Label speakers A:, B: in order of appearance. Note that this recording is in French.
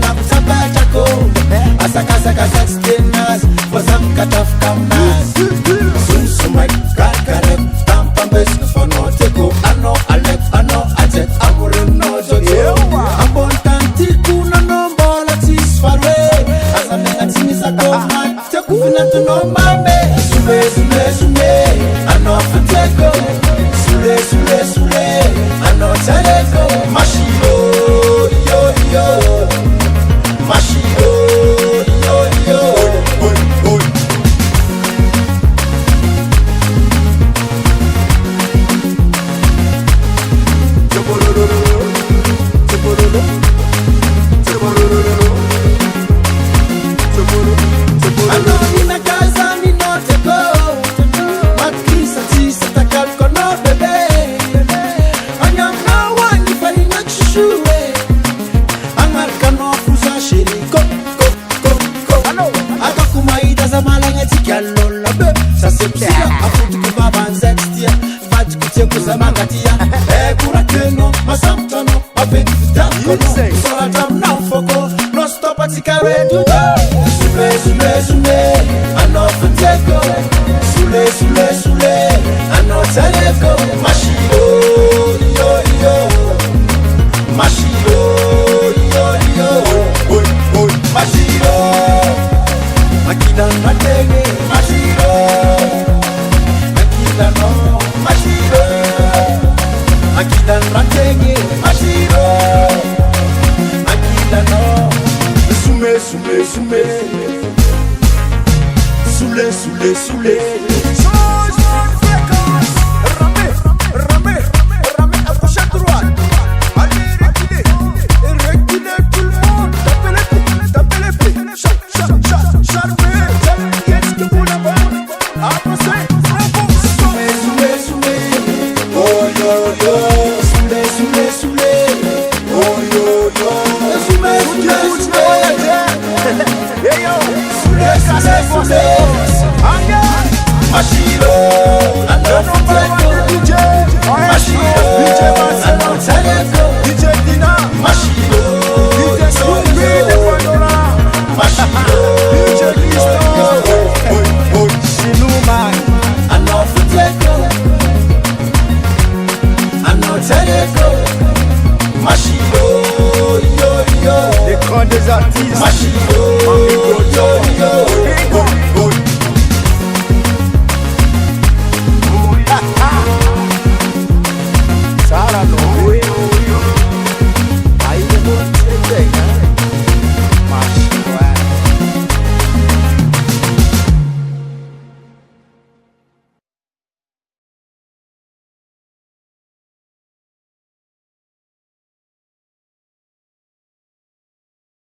A: na kutabata ko asakasaka sextenas wasam kataf kamnas sumsumek kakare tampambes fonoteko ano alek ano ajet amurno jojo ambon tantiku na nombola tisfarwe asamenga timisa koma tekufina tunomame sume ano fateko sule ano tareko mashiro yo mashiro yo Soule
B: des artistes.
A: Machiro, yo.